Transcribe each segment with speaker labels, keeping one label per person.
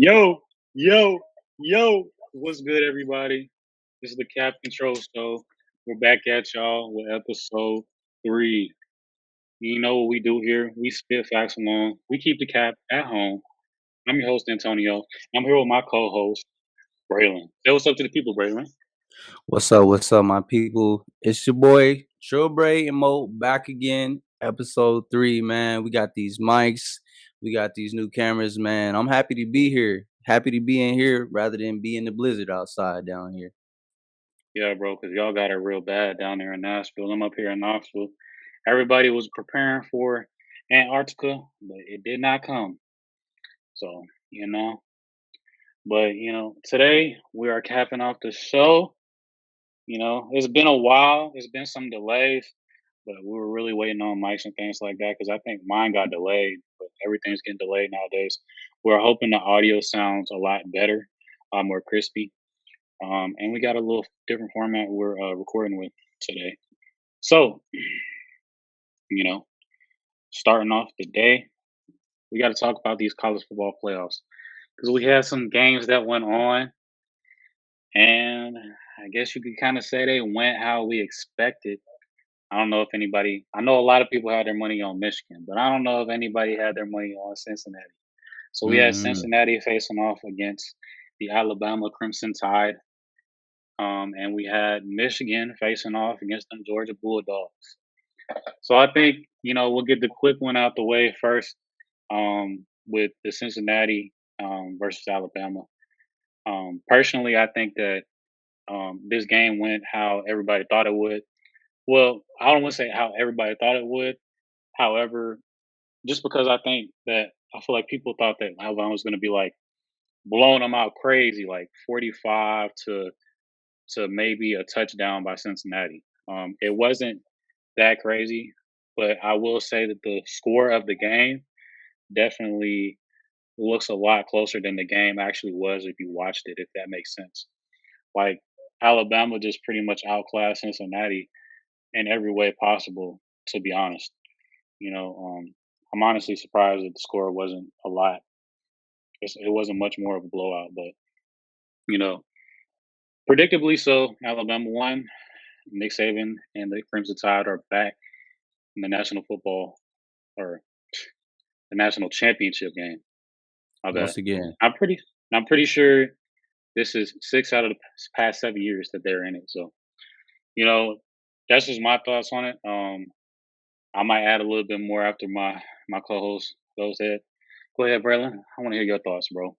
Speaker 1: Yo, yo, yo. What's good, everybody? This is the Cap Control Show. We're back at y'all with episode 3. You know what we do here? We spit facts along. We keep the cap at home. I'm your host, Antonio. I'm here with my co host, Braylon. Say what's up to the people, Braylon.
Speaker 2: What's up, my people? It's your boy Showbray and Mo back again. Episode 3, man. We got these mics, we got these new cameras, man. I'm happy to be here. Happy to be in here rather than be in the blizzard outside down here.
Speaker 1: Yeah, bro, because y'all got it real bad down there in Nashville. I'm up here in Knoxville. Everybody was preparing for Antarctica, but it did not come. So, you know, today we are capping off the show. It's been a while. It's been some delays, but we were really waiting on mics and things like that because I think mine got delayed, but everything's getting delayed nowadays. We're hoping the audio sounds a lot better, more crispy. And we got a little different format we're recording with today. So, you know, starting off the day, we got to talk about these college football playoffs because we had some games that went on, and I guess you could kind of say they went how we expected. I don't know if anybody. I know a lot of people had their money on Michigan, but I don't know if anybody had their money on Cincinnati. So we had
Speaker 2: Hmm.
Speaker 1: Cincinnati facing off against the Alabama Crimson Tide, and we had Michigan facing off against them Georgia Bulldogs. So I think we'll get the quick one out the way first, with the Cincinnati versus Alabama. Personally, I think that this game went how everybody thought it would. Well, I don't want to say how everybody thought it would. However, just because I think that I feel like people thought that Alabama was going to be like blowing them out crazy, like 45 to maybe a touchdown by Cincinnati. It wasn't that crazy, but I will say that the score of the game definitely looks a lot closer than the game actually was if you watched it, if that makes sense. Like Alabama just pretty much outclassed Cincinnati in every way possible, to be honest. I'm honestly surprised that the score wasn't a lot. It wasn't much more of a blowout, but you know, predictably so. Alabama won. Nick Saban and the Crimson Tide are back in the national football or the national championship game. My bad.
Speaker 2: Once again.
Speaker 1: I'm pretty. I'm pretty sure this is 6 out of the past 7 years that they're in it. So you know, that's just my thoughts on it. I might add a little bit more after my co-host goes ahead. Go ahead, Braylon. I want to hear your thoughts, bro.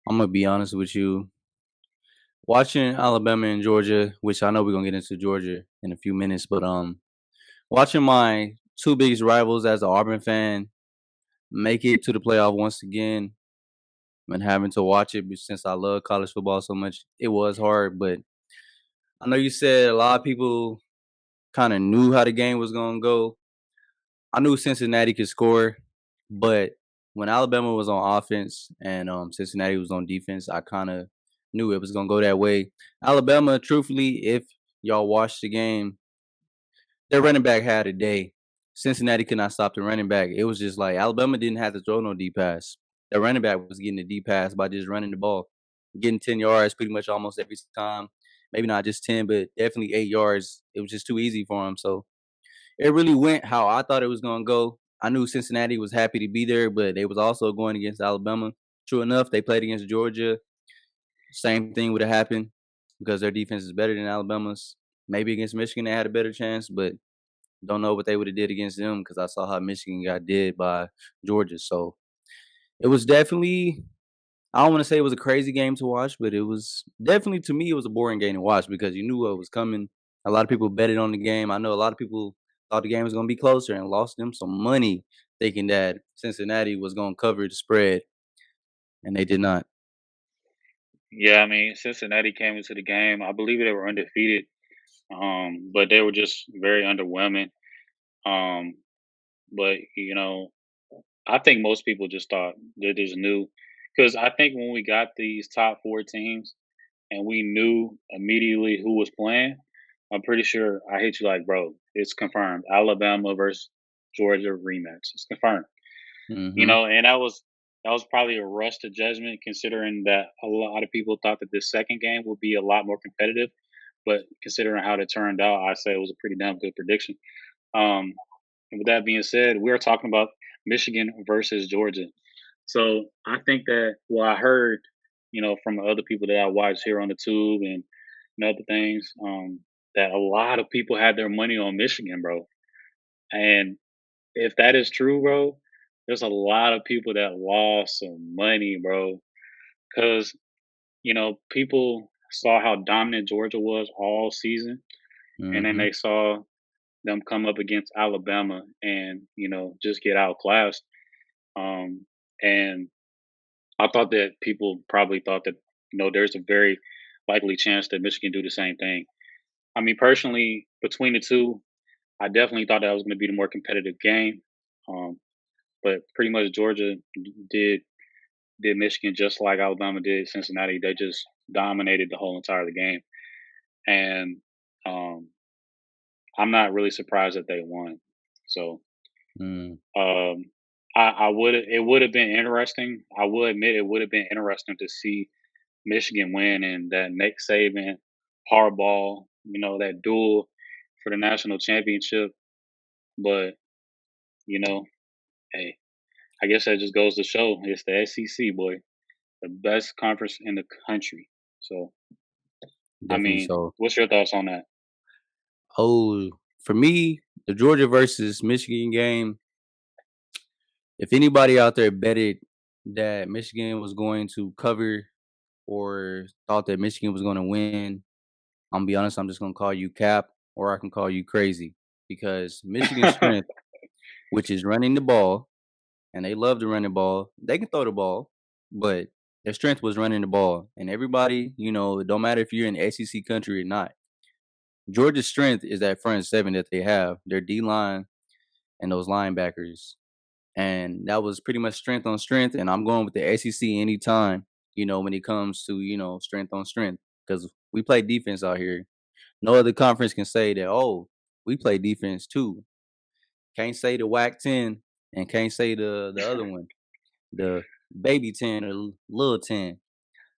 Speaker 2: I'm gonna be honest with you. Watching Alabama and Georgia, which I know we're gonna get into Georgia in a few minutes, but watching my two biggest rivals as an Auburn fan make it to the playoff once again and having to watch it since I love college football so much, it was hard. But I know you said a lot of people kind of knew how the game was going to go. I knew Cincinnati could score, but when Alabama was on offense and Cincinnati was on defense, I kind of knew it was going to go that way. Alabama, truthfully, if y'all watched the game, their running back had a day. Cincinnati could not stop the running back. It was just like Alabama didn't have to throw no deep pass. The running back was getting the deep pass by just running the ball, getting 10 yards pretty much almost every time. Maybe not just 10, but definitely 8 yards. It was just too easy for him. So it really went how I thought it was going to go. I knew Cincinnati was happy to be there, but they was also going against Alabama. True enough, they played against Georgia. Same thing would have happened because their defense is better than Alabama's. Maybe against Michigan they had a better chance, but don't know what they would have did against them because I saw how Michigan got did by Georgia. So it was definitely, I don't want to say it was a crazy game to watch, but it was definitely, to me, it was a boring game to watch because you knew what was coming. A lot of people betted on the game. I know a lot of people thought the game was going to be closer and lost them some money thinking that Cincinnati was going to cover the spread, and they did not.
Speaker 1: Yeah, I mean, Cincinnati came into the game. I believe they were undefeated, but they were just very underwhelming. Um, but I think most people just thought they just knew because I think when we got these top four teams and we knew immediately who was playing, I'm pretty sure I hit you like, bro, it's confirmed. Alabama versus Georgia rematch. It's confirmed.
Speaker 2: Hmm.
Speaker 1: And that was that was probably a rush to judgment, considering that a lot of people thought that this second game would be a lot more competitive. But considering how it turned out, I say it was a pretty damn good prediction. Um, and with that being said, we're talking about Michigan versus Georgia. So I think that I heard, from other people that I watch here on the tube and other things, that a lot of people had their money on Michigan, bro. And if that is true, bro, there's a lot of people that lost some money, bro, because people saw how dominant Georgia was all season, and then
Speaker 2: Mhm.
Speaker 1: they saw them come up against Alabama and just get outclassed. Um, and I thought that people probably thought that there's a very likely chance that Michigan do the same thing. I mean, personally, between the two, I definitely thought that was going to be the more competitive game. Um, but pretty much Georgia did did Michigan just like Alabama did Cincinnati. They just dominated the whole entire game, and um, I'm not really surprised that they won. So
Speaker 2: Mm.
Speaker 1: um, I would it would have been interesting. I will admit it would have been interesting to see Michigan win and that Nick Saban Harbaugh, that duel for the national championship. But you know, hey, I guess that just goes to show it's the SEC, boy, the best conference in the country. So, I
Speaker 2: Definitely
Speaker 1: mean,
Speaker 2: so.
Speaker 1: what's your thoughts on that?
Speaker 2: Oh, for me, the Georgia versus Michigan game, if anybody out there betted that Michigan was going to cover or thought that Michigan was going to win, I'm gonna be honest, I'm just gonna call you cap or I can call you crazy because Michigan's strength, which is running the ball, and they love to run the ball. They can throw the ball, but their strength was running the ball. And everybody, it don't matter if you're in SEC country or not. Georgia's strength is that front seven that they have, their D line and those linebackers. And that was pretty much strength on strength. And I'm going with the SEC anytime, when it comes to, strength on strength. Because we play defense out here. No other conference can say that, oh, we play defense too. Can't say the WAC 10 and can't say the other one, the baby 10 or little 10.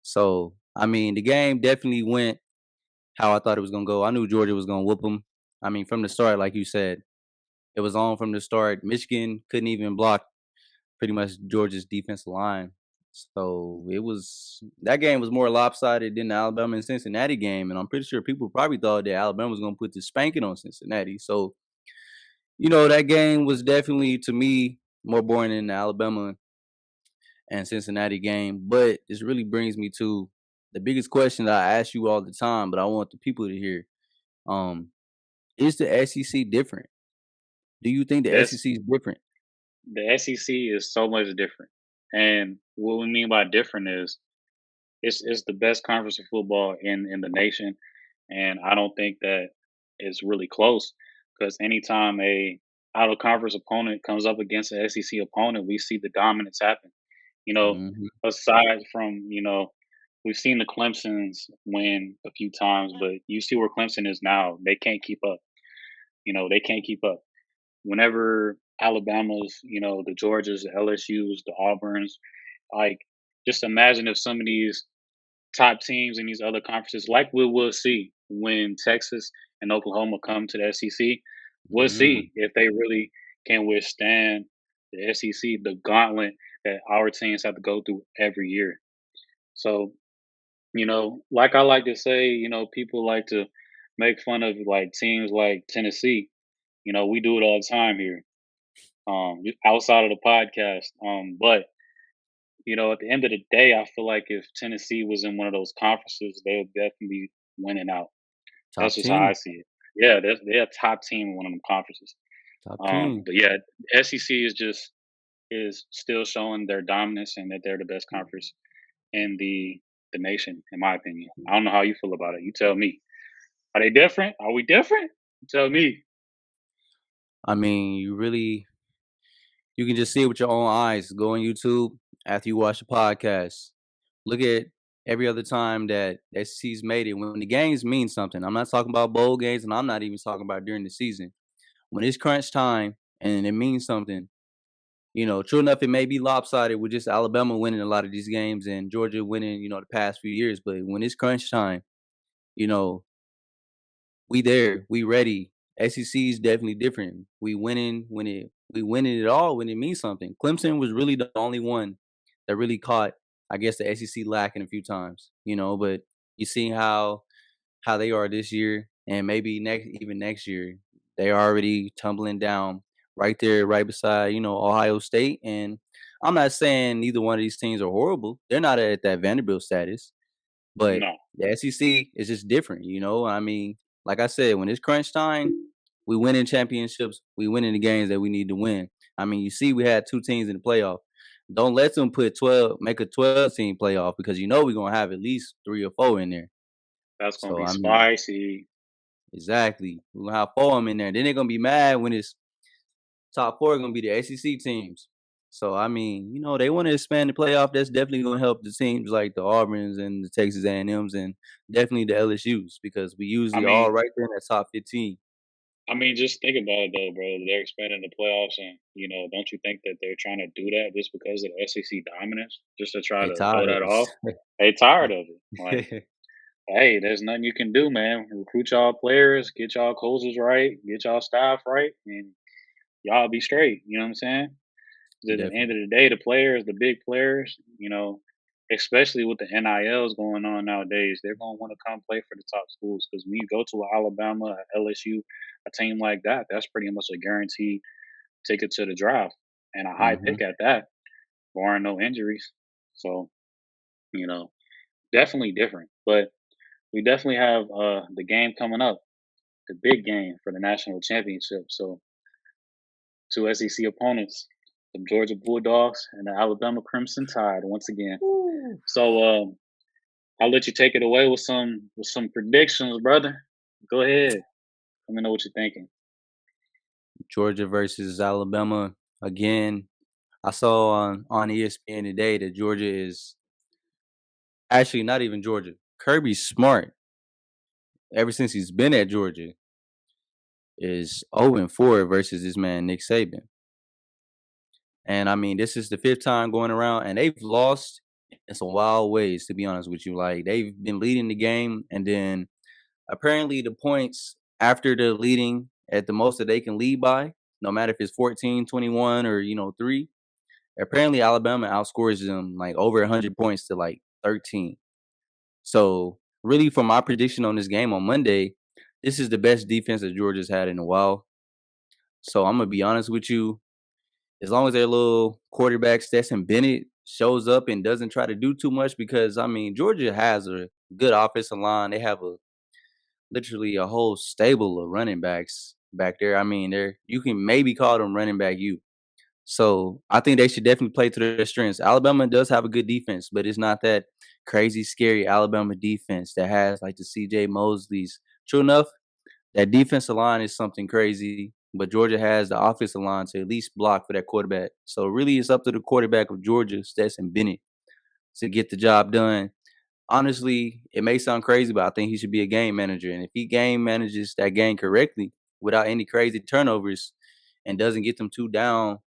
Speaker 2: So, I mean, the game definitely went how I thought it was going to go. I knew Georgia was going to whoop them. I mean, from the start, like you said, it was on from the start. Michigan couldn't even block pretty much Georgia's defensive line. So it was that game was more lopsided than the Alabama and Cincinnati game, and I'm pretty sure people probably thought that Alabama was going to put the spanking on Cincinnati. So that game was definitely to me more boring than the Alabama and Cincinnati game. But this really brings me to the biggest question that I ask you all the time, but I want the people to hear. Um, is the SEC different? Do you think the
Speaker 1: This
Speaker 2: SEC is different?
Speaker 1: the SEC is so much different, and what we mean by different is it's the best conference of football in the nation, and I don't think that it's really close because anytime a out of conference opponent comes up against an SEC opponent, we see the dominance happen. You know,
Speaker 2: Hmm.
Speaker 1: aside from we've seen the Clemson's win a few times, but you see where Clemson is now. They can't keep up. They can't keep up. Whenever Alabama's, the Georgias, the LSU's, the Auburns, like just imagine if some of these top teams in these other conferences, like we will see when Texas and Oklahoma come to the SEC, we'll
Speaker 2: Mm.
Speaker 1: see if they really can withstand the SEC, the gauntlet that our teams have to go through every year. So, like I like to say, people like to make fun of like teams like Tennessee. We do it all the time here, outside of the podcast. But at the end of the day, I feel like if Tennessee was in one of those conferences, they would definitely be winning out. That's
Speaker 2: Top
Speaker 1: just how I
Speaker 2: 10.
Speaker 1: see it. Yeah, they're a top team in one of them conferences.
Speaker 2: Top 10.
Speaker 1: But yeah, SEC is still showing their dominance and that they're the best conference in the nation, in my opinion. I don't know how you feel about it. You tell me. Are they different? Are we different? You tell me.
Speaker 2: I mean, you can just see it with your own eyes. Go on YouTube after you watch the podcast. Look at every other time that SC's made it. When the games mean something, I'm not talking about bowl games, and I'm not even talking about during the season. When it's crunch time and it means something, True enough, it may be lopsided with just Alabama winning a lot of these games and Georgia winning, the past few years. But when it's crunch time, you know, we there, we ready. SEC is definitely different. We winning it all when it means something. Clemson was really the only one that really caught, I guess, the SEC lacking a few times. But you see how they are this year, and maybe next year, they are already tumbling down right there, right beside Ohio State. And I'm not saying neither one of these teams are horrible. They're not at that Vanderbilt status, but
Speaker 1: No,
Speaker 2: the SEC is just different. I mean, like I said, when it's crunch time, we winning championships, we winning the games that we need to win. I mean, you see, we had two teams in the playoff. Don't let them make a 12 team playoff because we're gonna have at least 3 or 4 in there.
Speaker 1: that's gonna
Speaker 2: So
Speaker 1: be
Speaker 2: I mean,
Speaker 1: spicy.
Speaker 2: exactly. We're gonna have 4 of 'em in there. Then they're gonna be mad when it's top 4 gonna be the SEC teams. So I mean, they want to expand the playoff. That's definitely gonna help the teams like the Auburns and the Texas A&Ms and definitely the LSU's because we
Speaker 1: I
Speaker 2: usually all
Speaker 1: mean,
Speaker 2: right there in that top 15.
Speaker 1: just think about it though, bro. They're expanding the playoffs, and don't you think that they're trying to do that just because of the SEC dominance, just to try
Speaker 2: They
Speaker 1: to throw
Speaker 2: tired
Speaker 1: that
Speaker 2: of
Speaker 1: off?
Speaker 2: us.
Speaker 1: They tired of it. Like, hey, there's nothing you can do, man. Recruit y'all players, get y'all coaches right, get y'all staff right, and y'all be straight. You know what I'm saying? 'Cause at the end
Speaker 2: Definitely.
Speaker 1: of the day, the players, the big players, especially with the NILs going on nowadays, they're gonna want to come play for the top schools. Because when you go to a Alabama, a LSU, a team like that, that's pretty much a guaranteed ticket to the draft and a high
Speaker 2: Hmm.
Speaker 1: pick at that, barring no injuries. So you know, definitely different. But we definitely have the game coming up, the big game for the national championship. So two SEC opponents, the Georgia Bulldogs and the Alabama Crimson Tide once again.
Speaker 2: Woo.
Speaker 1: So I'll let you take it away with some predictions, brother. Go ahead. Let me know what you're thinking.
Speaker 2: Georgia versus Alabama again. I saw on ESPN today that Georgia is actually not even Georgia. Kirby Smart, ever since he's been at Georgia, is 0-4 versus this man Nick Saban. And I mean, this is the fifth time going around, and they've lost in some wild ways. To be honest with you, like they've been leading the game, and then apparently the points after the leading at the most that they can lead by, no matter if it's 14, 21, or 3. Apparently, Alabama outscores them like over 100 points to like 13. So, really, for my prediction on this game on Monday, this is the best defense that Georgia's had in a while. So, I'm gonna be honest with you. As long as their little quarterback Stetson Bennett shows up and doesn't try to do too much, because I mean Georgia has a good offensive line. They have a literally a whole stable of running backs back there. I mean, you can maybe call them running back you. So I think they should definitely play to their strengths. Alabama does have a good defense, but it's not that crazy, scary Alabama defense that has like the CJ Mosleys. True enough, that defensive line is something crazy, but Georgia has the offensive line to at least block for that quarterback. So really, it's up to the quarterback of Georgia, Stetson Bennett, to get the job done. Honestly, it may sound crazy, but I think he should be a game manager. And if he game manages that game correctly without any crazy turnovers and doesn't get them too down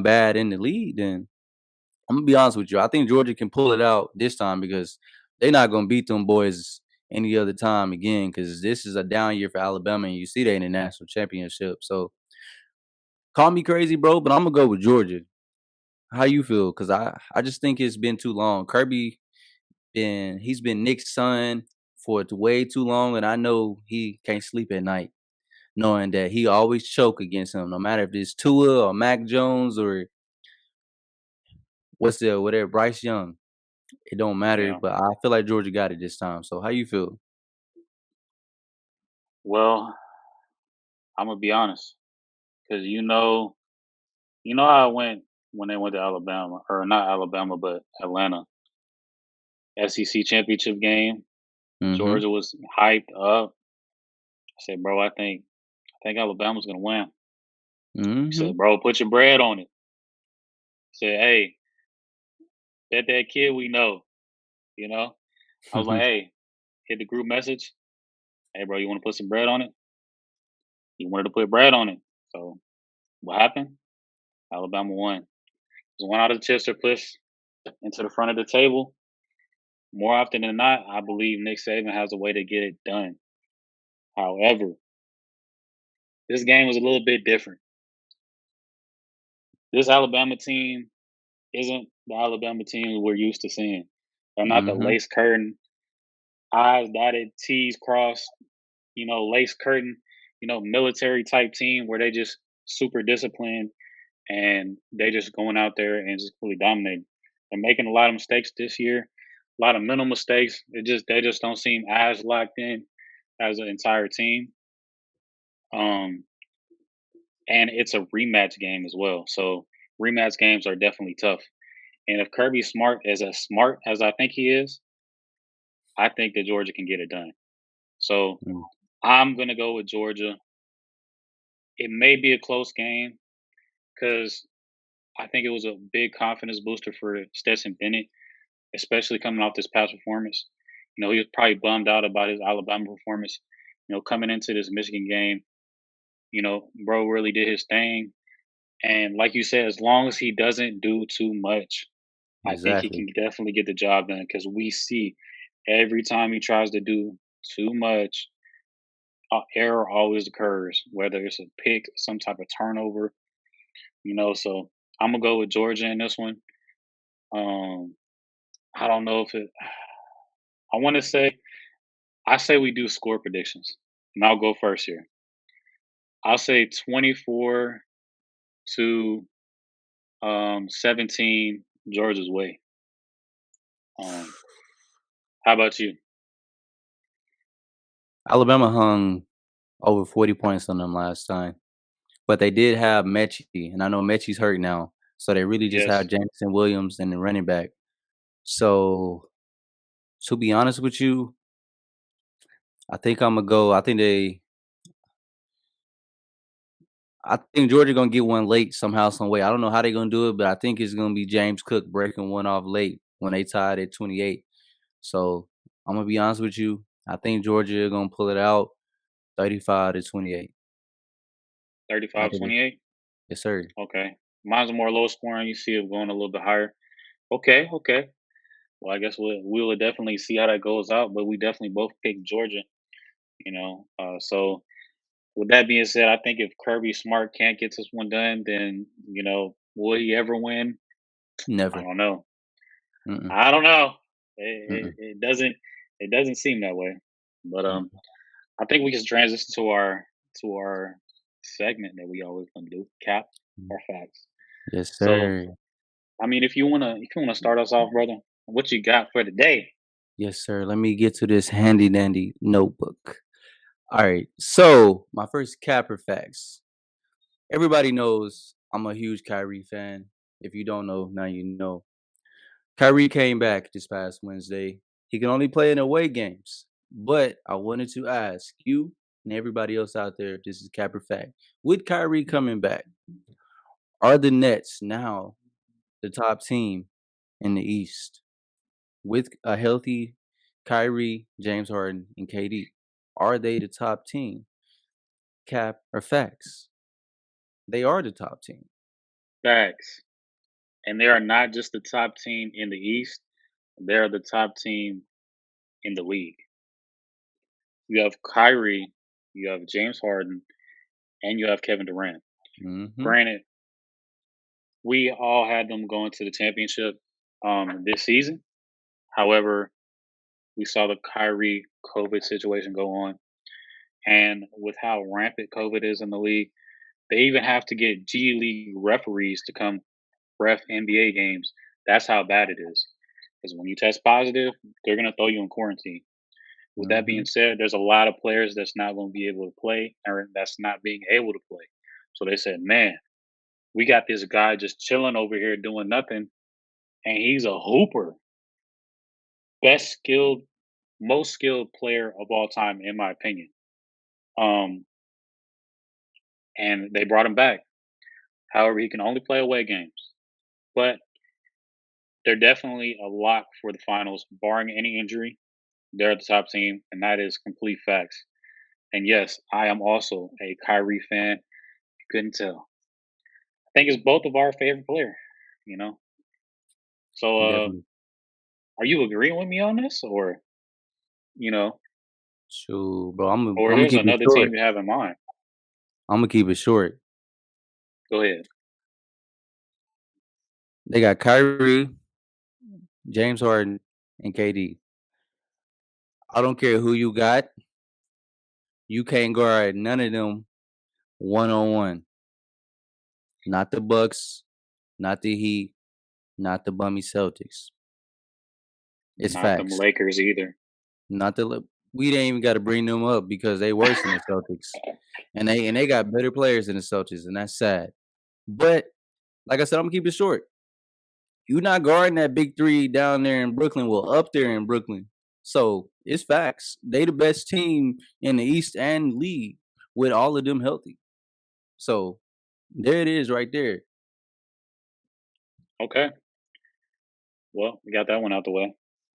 Speaker 2: bad in the lead, then I'm gonna be honest with you. I think Georgia can pull it out this time because they're not gonna beat them boys any other time again. Because this is a down year for Alabama, and you see they in the national championship. So call me crazy, bro, but I'm gonna go with Georgia. How you feel? Because I just think it's been too long. Kirby he's been Nick's son for way too long, and I know he can't sleep at night knowing that he always choke against him, no matter if it's Tua or Mac Jones or whatever Bryce Young. It don't matter,
Speaker 1: Yeah.
Speaker 2: but I feel like Georgia got it this time. So how you feel?
Speaker 1: Well, I'm gonna be honest, because you know how it went when they went to Alabama, or not Alabama, but Atlanta. SEC championship game.
Speaker 2: Mhm.
Speaker 1: Georgia was hyped up. I said, bro, I think Alabama's gonna win. He said,
Speaker 2: Mhm.
Speaker 1: bro, put your bread on it. Said, hey, bet that kid we know. You know, I was like, hey, hit the group message. Hey, bro, you want to put some bread on it? He wanted to put bread on it. So what happened? Alabama won. It was one out of the chips are pushed into the front of the table. More often than not, I believe Nick Saban has a way to get it done. However, this game was a little bit different. This Alabama team isn't the Alabama team we're used to seeing. They're not the
Speaker 2: Mhm.
Speaker 1: lace curtain, I's dotted, T's crossed, lace curtain, military type team where they just super disciplined and they just going out there and just fully dominating. They're making a lot of mistakes this year, a lot of mental mistakes. They just don't seem as locked in as an entire team. Um, and it's a rematch game as well. So rematch games are definitely tough. And if Kirby's smart as I think he is, I think that Georgia can get it done. So
Speaker 2: Mm.
Speaker 1: I'm gonna go with Georgia. It may be a close game because I think it was a big confidence booster for Stetson Bennett, especially coming off this past performance. He was probably bummed out about his Alabama performance. Coming into this Michigan game, bro really did his thing. And like you said, as long as he doesn't do too much, I think he
Speaker 2: Exactly.
Speaker 1: can definitely get the job done because we see every time he tries to do too much, error always occurs, whether it's a pick, some type of turnover. So I'm gonna go with Georgia in this one. Um, I don't know if it. I want to say I say we do score predictions, and I'll go first here. I'll say 24 to 17 Georgia's way. Um, how about you?
Speaker 2: Alabama hung over 40 points on them last time, but they did have Mechie, and I know Mechie's hurt now, so they really just have
Speaker 1: Yes,
Speaker 2: Jameson Williams and the running back. So, to be honest with you, I think Imma go I think Georgia gonna get one late somehow, some way. I don't know how they gonna do it, but I think it's gonna be James Cook breaking one off late when they tied at 28. So, Imma be honest with you, I think Georgia gonna pull it out 35 to 28. I
Speaker 1: 35,
Speaker 2: think
Speaker 1: 28.
Speaker 2: yes, sir.
Speaker 1: Okay. Mine's more low scoring. You see it going a little bit higher. Okay, okay. Well, I guess we'll definitely see how that goes out, but we definitely both picked Georgia. So with that being said, I think if Kirby Smart can't get this one done, then will he ever win? I
Speaker 2: Never.
Speaker 1: don't know.
Speaker 2: Mm-mm,
Speaker 1: I don't know.
Speaker 2: mm-mm,
Speaker 1: It doesn't seem that way. But
Speaker 2: mm-mm.
Speaker 1: I think we can transition to our segment that we always gonna do, cap or facts.
Speaker 2: Yes,
Speaker 1: So
Speaker 2: sir.
Speaker 1: I mean, if you wanna start us off, brother, what you got for today?
Speaker 2: Yes, sir. Let me get to this handy dandy notebook. All right. So, my first capper facts. Everybody knows I'm a huge Kyrie fan. If you don't know, now you know. Kyrie came back this past Wednesday. He can only play in away games. But I wanted to ask you and everybody else out there, this is capper fact. With Kyrie coming back, are the Nets now the top team in the East? With a healthy Kyrie, James Harden, and KD, are they the top team? Cap or facts? They are the top team.
Speaker 1: Facts. And they are not just the top team in the East; they're the top team in the league. You have Kyrie, you have James Harden, and you have Kevin Durant.
Speaker 2: Mhm.
Speaker 1: Granted, we all had them going to the championship this season. However, we saw the Kyrie COVID situation go on, and with how rampant COVID is in the league, they even have to get G League referees to come ref NBA games. That's how bad it is. Because when you test positive, they're gonna throw you in quarantine. With that being
Speaker 2: Mhm.
Speaker 1: said, there's a lot of players that's not going to be able to play or that's not being able to play. So they said, man, we got this guy just chilling over here doing nothing, and he's a hooper, best skilled, most skilled player of all time, in my opinion. Um, and they brought him back. However, he can only play away games, but they're definitely a lock for the finals, barring any injury. They're the top team, and that is complete facts. And yes, I am also a Kyrie fan. You couldn't tell. think it's both of our favorite player, you know. So,
Speaker 2: Definitely.
Speaker 1: are you agreeing with me on this, or you know,
Speaker 2: Shoot, bro, I'm gonna
Speaker 1: or
Speaker 2: I'm gonna
Speaker 1: there's
Speaker 2: keep it
Speaker 1: another
Speaker 2: short.
Speaker 1: team you have in mind?
Speaker 2: I'm gonna keep it short.
Speaker 1: Go ahead.
Speaker 2: They got Kyrie, James Harden, and KD. I don't care who you got. You can't guard none of them one on one. Not the Bucks, not the Heat, not the bummy Celtics. It's
Speaker 1: Not them
Speaker 2: facts.
Speaker 1: Lakers either.
Speaker 2: Not the we didn't even got to bring them up because they worse than the Celtics, and they got better players than the Celtics, and that's sad. But like I said, I'm gonna keep it short. You not guarding that big three down there in Brooklyn, well up there in Brooklyn. So it's facts. They the best team in the East and league with all of them healthy. So there it is right there.
Speaker 1: Okay. Well, we got that one out the way.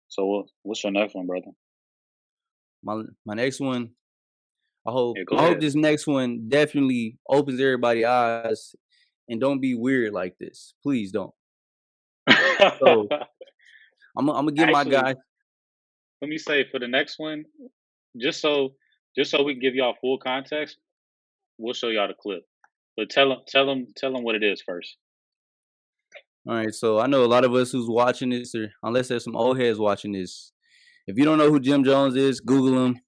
Speaker 1: So, what's your next one, brother?
Speaker 2: My next one,
Speaker 1: Yeah,
Speaker 2: I
Speaker 1: go
Speaker 2: hope
Speaker 1: ahead.
Speaker 2: this next one definitely opens everybody's eyes and don't be weird like this. Please don't. So I'm gonna give my
Speaker 1: Actually,
Speaker 2: guy.
Speaker 1: let me say for the next one, just so just so we can give y'all full context, we'll show y'all the clip. But tell them what it is first.
Speaker 2: All right, so I know a lot of us who's watching this, or unless there's some old heads watching this. If you don't know who Jim Jones is, Google him.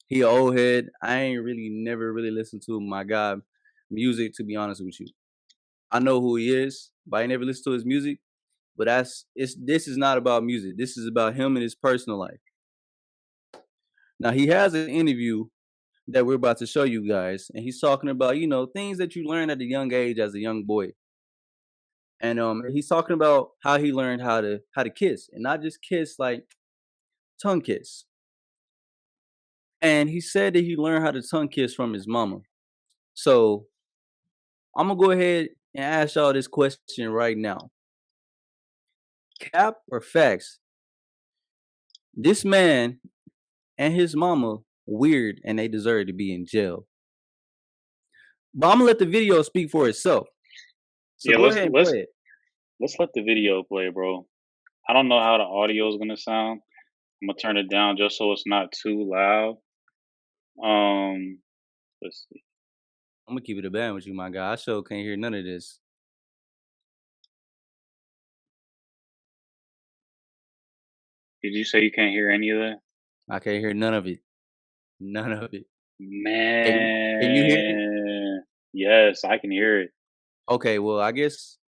Speaker 2: He a old head. I ain't really never really listened to my guy music, to be honest with you. I know who he is, but I never listened to his music. But this is not about music. This is about him and his personal life. Now he has an interview that we're about to show you guys, and he's talking about, things that you learn at a young age as a young boy. And he's talking about how he learned how to kiss, and not just kiss like tongue kiss. And he said that he learned how to tongue kiss from his mama. So I'm gonna go ahead and ask y'all this question right now. Cap or facts? This man and his mama weird and they deserve to be in jail. But I'm gonna let the video speak for itself. So
Speaker 1: Yeah,
Speaker 2: go
Speaker 1: let's
Speaker 2: ahead and
Speaker 1: let's
Speaker 2: play it.
Speaker 1: let's let the video play, bro. I don't know how the audio is gonna sound. I'm gonna turn it down just so it's not too loud. Um, let's see.
Speaker 2: I'm gonna keep it a band with you, my guy. I sure can't hear none of this.
Speaker 1: Did you say you can't hear any of that?
Speaker 2: I can't hear none of it. None of it. Can you hear it?
Speaker 1: Man, yes, I can hear it.
Speaker 2: Okay, well I guess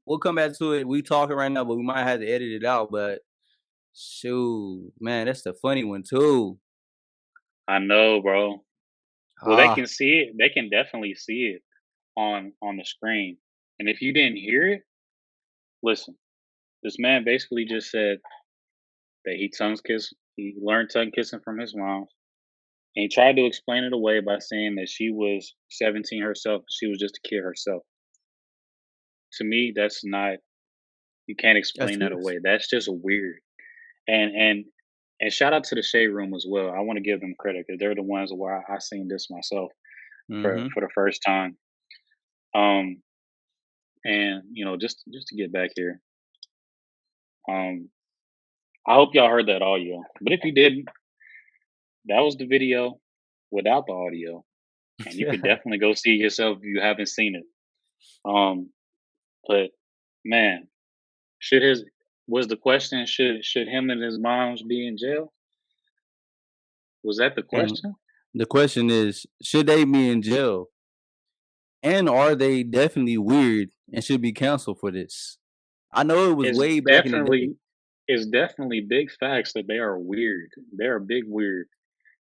Speaker 2: we'll come back to it. We talking right now, but we might have to edit it out. But shoot, man, that's the funny one too.
Speaker 1: I know, bro. Well, they
Speaker 2: Ah,
Speaker 1: can see it. They can definitely see it on the screen. And if you didn't hear it, listen. This man basically just said that he learned tongue kissing from his mom. And he tried to explain it away by saying that she was 17 herself. She was just a kid herself. To me, that's not. You can't
Speaker 2: that's
Speaker 1: explain that
Speaker 2: serious.
Speaker 1: away. That's just weird. And and and shout out to the Shade Room as well. I want to give them credit because they're the ones where I seen this myself
Speaker 2: Mm-hmm.
Speaker 1: for the first time. Um, and just to get back here, um, I hope y'all heard that audio. But if you didn't, that was the video without the audio, and you could definitely go see it yourself if you haven't seen it. Um, but man, should his was the question should him and his moms be in jail? Was that the
Speaker 2: And
Speaker 1: question?
Speaker 2: the question is, should they be in jail? And are they definitely weird and should be canceled for this? I know it was
Speaker 1: It's
Speaker 2: way back in the day.
Speaker 1: definitely it's definitely big facts that they are weird. They're big weird,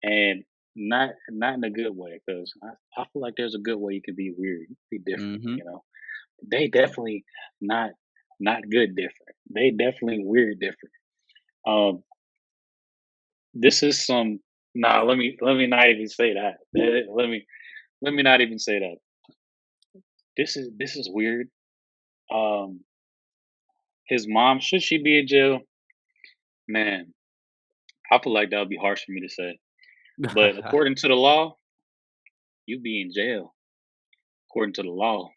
Speaker 1: and not in a good way. Because I feel like there's a good way you can be weird, you can be different.
Speaker 2: Mhm.
Speaker 1: They definitely not not good different. They definitely weird different. Um, this is some. Nah, let me not even say that. Let me not even say that. This is weird. Um, his mom, should she be in jail? Man, I feel like that would be harsh for me to say. But according to the law, you be in jail. According to the law.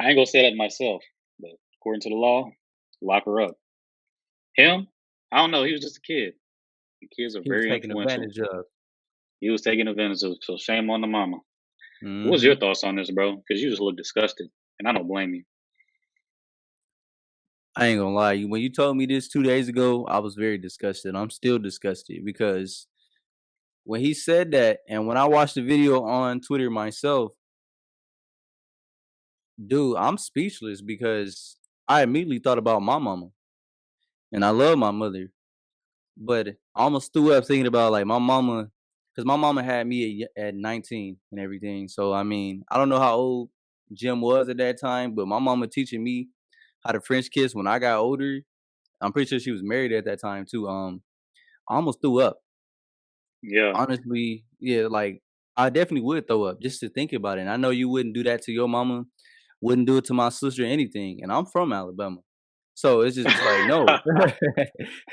Speaker 1: I ain't gonna say that myself, but according to the law, lock her up. Him, I don't know. He was just a kid. And kids are
Speaker 2: He was
Speaker 1: very
Speaker 2: taken
Speaker 1: influential.
Speaker 2: advantage of.
Speaker 1: He was taking advantage of. So shame on the mama. What's your
Speaker 2: Mhm.
Speaker 1: thoughts on this, bro? Because you just look disgusted, and I don't blame you.
Speaker 2: I ain't gonna lie, when you told me this 2 days ago, I was very disgusted. I'm still disgusted because when he said that and when I watched the video on Twitter myself, dude, I'm speechless because I immediately thought about my mama, and I love my mother, but I almost threw up thinking about, like, my mama, because my mama had me at 19 and everything, so, I mean, I don't know how old Jim was at that time, but my mama teaching me how to French kiss when I got older. I'm pretty sure she was married at that time too. I almost threw up.
Speaker 1: Yeah,
Speaker 2: Honestly, yeah, like I definitely would throw up just to think about it. And I know you wouldn't do that to your mama, wouldn't do it to my sister, anything. And I'm from Alabama, so it's just like no,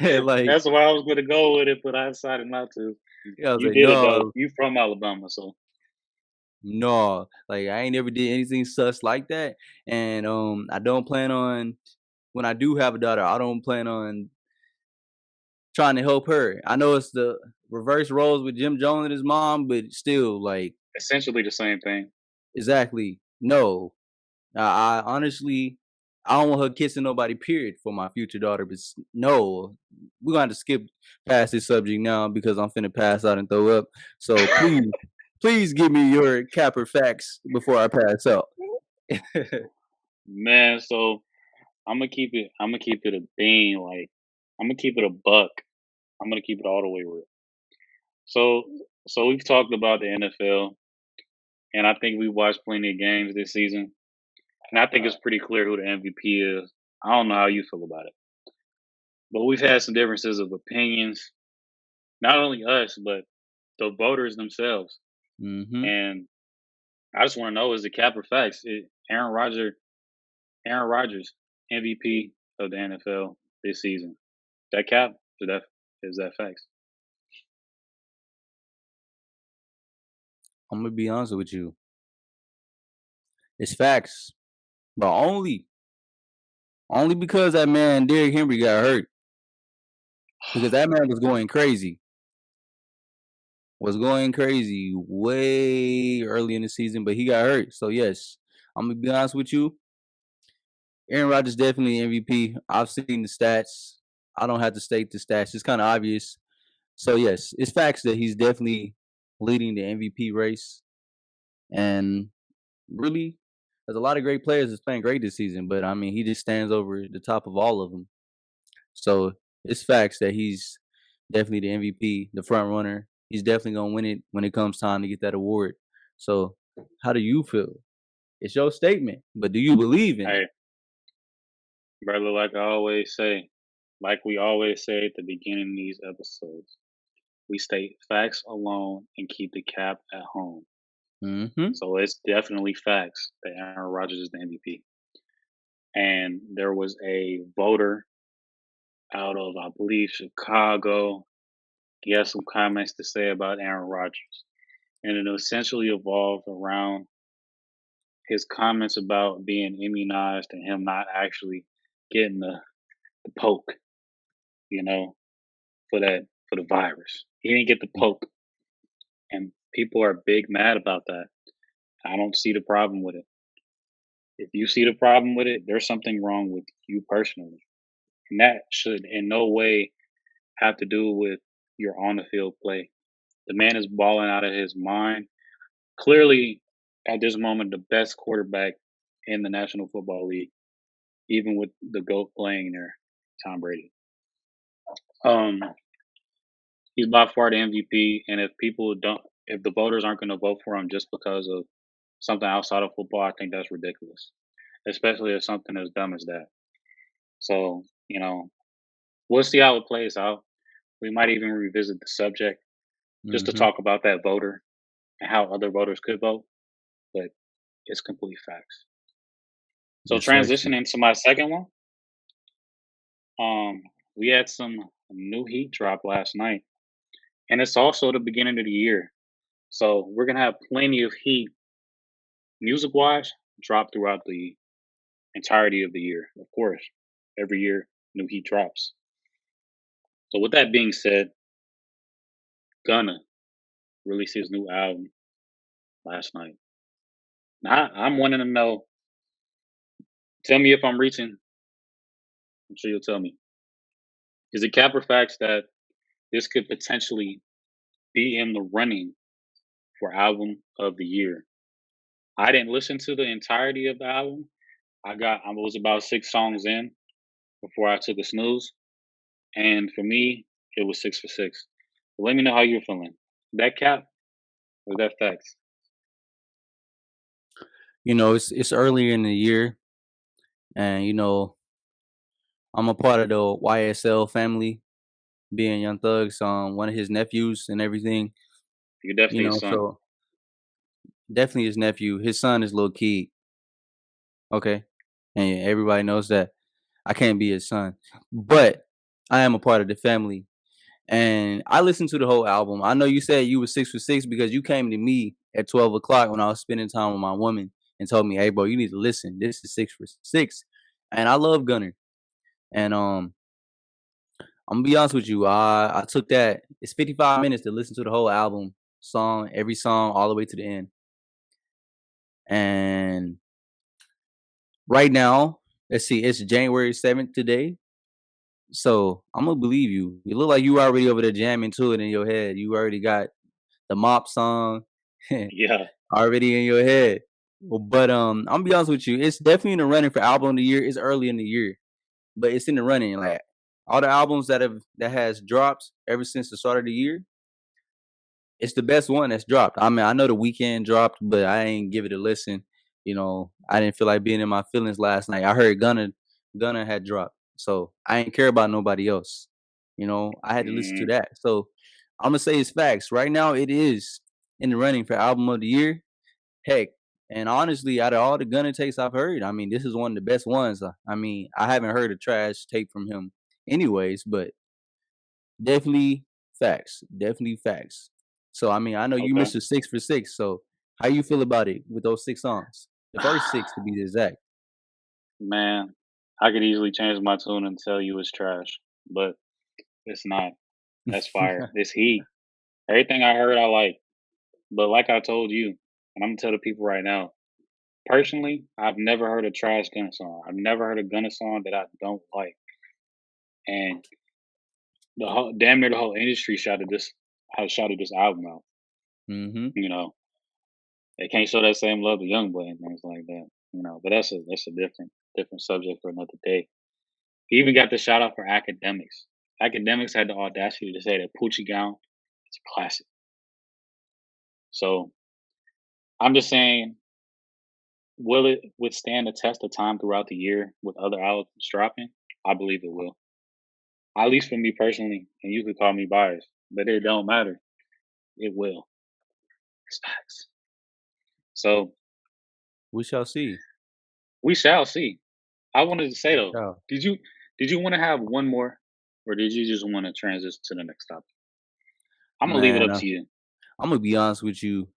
Speaker 2: like
Speaker 1: that's why I was gonna go with it, but I decided not to.
Speaker 2: yeah, I was
Speaker 1: You
Speaker 2: like
Speaker 1: did it though.
Speaker 2: no,
Speaker 1: You from Alabama, so
Speaker 2: no, like I ain't never did anything sus like that. And I don't plan on when I do have a daughter. I don't plan on trying to help her. I know it's the reverse roles with Jim Jones and his mom, but still, like
Speaker 1: essentially the same thing.
Speaker 2: exactly no. I honestly, I don't want her kissing nobody. Period for my future daughter. But no, we're gonna have to skip past this subject now because I'm finna pass out and throw up. So please, please give me your capper facts before I pass out.
Speaker 1: Man, so I'm gonna keep it. I'm gonna keep it a bean. Like I'm gonna keep it a buck. I'm gonna keep it all the way real. So, so we've talked about the NFL, and I think we watched plenty of games this season, and I think it's pretty clear who the MVP is. I don't know how you feel about it, but we've had some differences of opinions. Not only us, but the voters themselves.
Speaker 2: Hmm.
Speaker 1: And I just want to know: is the cap or facts? Aaron Rodgers, MVP of the NFL this season. That cap? Is that facts?
Speaker 2: I'm gonna be honest with you. It's facts, but only because that man Derrick Henry got hurt. Because that man was going crazy way early in the season, but he got hurt. So yes, I'm gonna be honest with you. Aaron Rodgers definitely MVP. I've seen the stats. I don't have to state the stats. It's kind of obvious. So yes, it's facts that he's definitely leading the MVP race. And really, there's a lot of great players that's playing great this season. But I mean, he just stands over the top of all of them. So it's facts that he's definitely the MVP, the front runner. He's definitely gonna win it when it comes time to get that award. So how do you feel? It's your statement, but do you believe in it?
Speaker 1: Hey, brother, like we always say at the beginning of these episodes, we state facts alone and keep the cap at home.
Speaker 2: Hmm.
Speaker 1: So it's definitely facts that Aaron Rodgers is the MVP. And there was a voter out of, I believe, Chicago. He had some comments to say about Aaron Rodgers. And it essentially evolved around his comments about being immunized and him not actually getting the poke, you know, for the virus. He didn't get the poke. And people are big mad about that. I don't see the problem with it. If you see the problem with it, there's something wrong with you personally. And that should in no way have to do with your on the field play. The man is balling out of his mind. Clearly, at this moment, the best quarterback in the National Football League, even with the GOAT playing there, Tom Brady. Um, he's by far the MVP. And if the voters aren't going to vote for him just because of something outside of football, I think that's ridiculous, especially if something as dumb as that. So, we'll see how it plays out. We might even revisit the subject just to
Speaker 2: Hmm.
Speaker 1: talk about that voter and how other voters could vote, but it's complete facts. So
Speaker 2: Yes, sir.
Speaker 1: transitioning to my second one, um, we had some new heat drop last night, and it's also the beginning of the year. So we're gonna have plenty of heat music wise drop throughout the entirety of the year. Of course, every year new heat drops. So with that being said, Gunna released his new album last night. Now I'm wanting to know. Tell me if I'm reaching. I'm sure you'll tell me. Is it cap or facts that this could potentially be in the running for album of the year? I didn't listen to the entirety of the album. I was about 6 songs in before I took a snooze, and for me, it was 6 for 6. But let me know how you're feeling. That cap or that facts?
Speaker 2: It's earlier in the year, and I'm a part of the YSL family, being Young Thug's one of his nephews and everything.
Speaker 1: You're definitely a son.
Speaker 2: So definitely his nephew. His son is Lil Key, okay, and everybody knows that I can't be his son, but I am a part of the family. And I listened to the whole album. I know you said you were 6 for 6 because you came to me at 12 o'clock when I was spending time with my woman and told me, "Hey, bro, you need to listen. This is 6 for 6." And I love Gunner. And I'm gonna be honest with you. I took that. It's 55 minutes to listen to the whole album, every song, all the way to the end. And right now, let's see, it's January 7th today. So I'm gonna believe you. You look like you already over there jamming to it in your head. You already got the mop song
Speaker 1: Yeah.
Speaker 2: already in your head. But I'm gonna be honest with you, it's definitely in the running for album of the year. It's early in the year, but it's in the running. Like all the albums that has drops ever since the start of the year, it's the best one that's dropped. I mean, I know the weekend dropped, but I ain't give it a listen. I didn't feel like being in my feelings last night. I heard Gunna had dropped, so I ain't care about nobody else. I had to listen to
Speaker 1: Mm,
Speaker 2: that. So I'm gonna say it's facts. Right now, it is in the running for album of the year. Heck, and honestly, out of all the Gunna takes I've heard, I mean, this is one of the best ones. I mean, I haven't heard a trash tape from him, anyways, but definitely facts. Definitely facts. So I mean, I know you
Speaker 1: okay.
Speaker 2: missed a 6 for 6. So how you feel about it with those 6 songs? The first six to be exact.
Speaker 1: Man, I could easily change my tune and tell you it's trash, but it's not. That's fire. It's heat. Everything I heard, I like. But like I told you, and I'm gonna tell the people right now, personally, I've never heard a trash Gunna song. I've never heard a Gunna song that I don't like. And the whole damn near the whole industry shouted this album out.
Speaker 2: Hmm.
Speaker 1: You know, they can't show that same love to Youngboy and things like that. But that's a different subject for another day. He even got the shout out for academics. Academics had the audacity to say that Poochie Gown is a classic. So I'm just saying, will it withstand the test of time throughout the year with other albums dropping? I believe it will. At least for me personally, and you could call me biased, but it don't matter. It will. It's facts. So
Speaker 2: We shall see.
Speaker 1: we shall see. I wanted to say
Speaker 2: We
Speaker 1: though,
Speaker 2: shall.
Speaker 1: did you did you want to have one more, or did you just want to transition to the next topic? I'm gonna leave it
Speaker 2: Man,
Speaker 1: up to you.
Speaker 2: I'm gonna be honest with you.